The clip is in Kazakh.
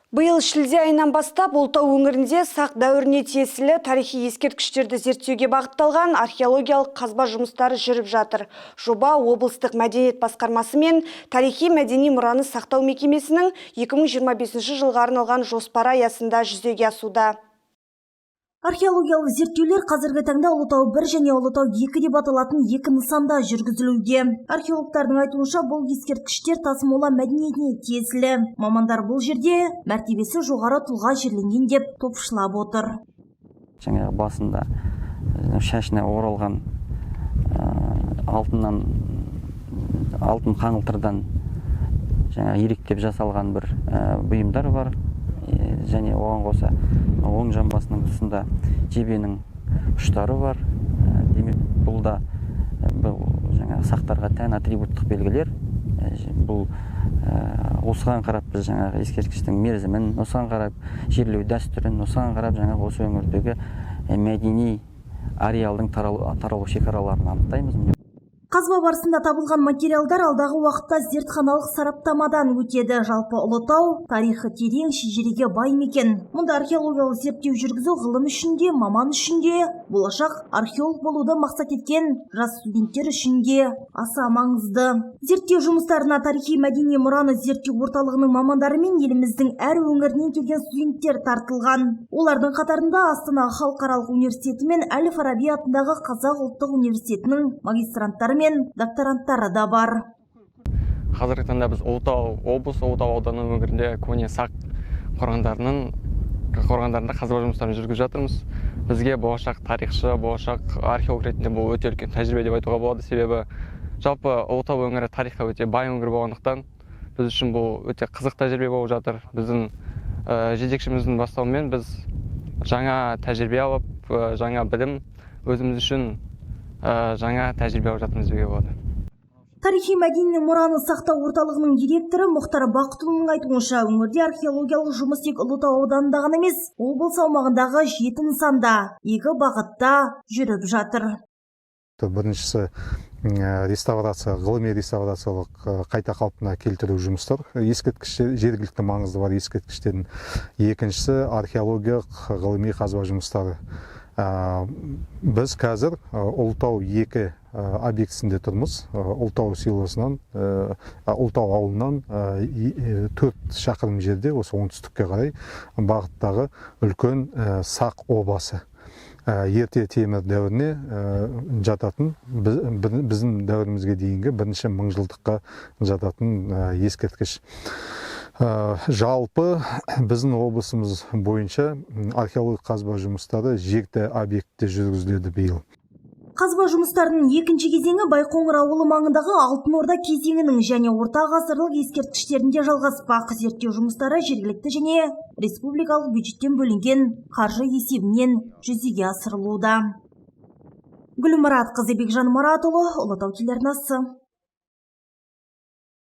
Биыл шілде айынан бастап Ұлытау өңірінде сақ дәуіріне тиесілі тарихи ескерткіштерді зерттеуге бағытталған археологиялық қазба жұмыстары жүріп жатыр. Жоба облыстық мәдениет басқармасы мен тарихи мәдени мұраны сақтау мекемесінің 2025 жылға арналған жоспары аясында жүзеге асуда. Археологиялық зерттеулер қазіргі таңда Ұлытау 1 және Ұлытау 2 деп аталатын екі нысанда жүргізілуде. Археологтардың айтуынша бұл ескерткіштер тасмола мәдениетіне тиесілі. Мамандар бұл жерде мәртебесі жоғары тұлға жерленген деп топшылап отыр. Жаңағы басында шашына оралған алтын қаңылтырдан иректеп жасалған бір бұйымдар бар. Және оған қоса оң жамбасының тұсында жебенің ұштары бар. Демек бұл да сақтарға тән атрибуттық белгілер. Бұл осыған қарап біз ескерткіштің мерзімін, осыған қарап жерлеу дәстүрін, осыған қарап осы өңірдегі мәдени ареалдың таралу шекараларын анықтаймыз. Қазба барысында табылған материалдар алдағы уақытта зертханалық сараптамадан өтеді. Жалпы Ұлытау тарихы терең, шежіреге бай мекен. Мұнда археологиялық зерттеу жүргізу ғылым үшін де, маман үшін де, болашақ археолог болуды мақсат еткен жас студенттер үшін де аса маңызды. Зерттеу жұмыстарына тарихи мәдени мұраны зерттеу орталығының мамандары мен еліміздің әр өңірінен келген студенттер тартылған. Олардың қатарында Астана халықаралық университеті мен Әл-Фараби атындағы Қазақ ұлттық университетінің магистранттары мен докторанттары да бар. Қазіргі таңда біз Ұлытау ауданы өңірінде көне сақ қорғандарында қазба жұмыстарын жүргізіп жатырмыз. Бізге болашақ тарихшы, болашақ археолог ретінде бұл өте үлкен тәжірибе деп айтуға болады. Себебі жалпы Ұлытау өңірі тарихқа өте бай өңір болғандықтан біз үшін бұл өте қызық тәжірибе болып жатыр. Біздің жетекшіміздің бастауымен біз жаңа тәжірибе алып, жаңа білім өзіміз үшін жаңа тәжірибе алып жатырмыз деуге болады. Тарихи мәдени мұраны сақтау орталығының директоры Мұхтар Бақытұлының айтуынша, өңірде археологиялық жұмыс тек Ұлытау ауданында ғана емес, облыс аумағындағы 7 нысанда, 2 бағытта жүріп жатыр. Біріншісі реставрация, ғылыми реставрациялық қайта қалпына келтіру жұмыстар, жергілікті маңызды бар ескерткіштердің. Екіншісі археологиялық ғылыми қазба жұмыстары. Біз қазір Ұлытау 2 объектісінде тұрмыз. Ұлытау селосынан, Ұлытау ауылынан 4 шақырым жерде, осы оңтүстікке қарай бағыттағы үлкен сақ обасы. Ерте темір дәуіріне жататын, біздің дәуірімізге дейінгі бірінші мыңжылдыққа жататын ескерткіш. Жалпы біздің облысымыз бойынша археологиялық қазба жұмыстары 7 объектте жүргізіледі биыл. Қазба жұмыстарының екінші кезеңі Байқоңыр ауылы маңындағы Алтын Орда кезеңінің және орта ғасырлық ескерткіштерінде жалғаспақ. Зерттеу жұмыстары жергілікті және республикалық бюджеттен бөлінген қаржы есебінен жүзеге асырылуда. Гүлмұрат Қызыбек Жанмұратұлы, Ұлытау телеарнасы.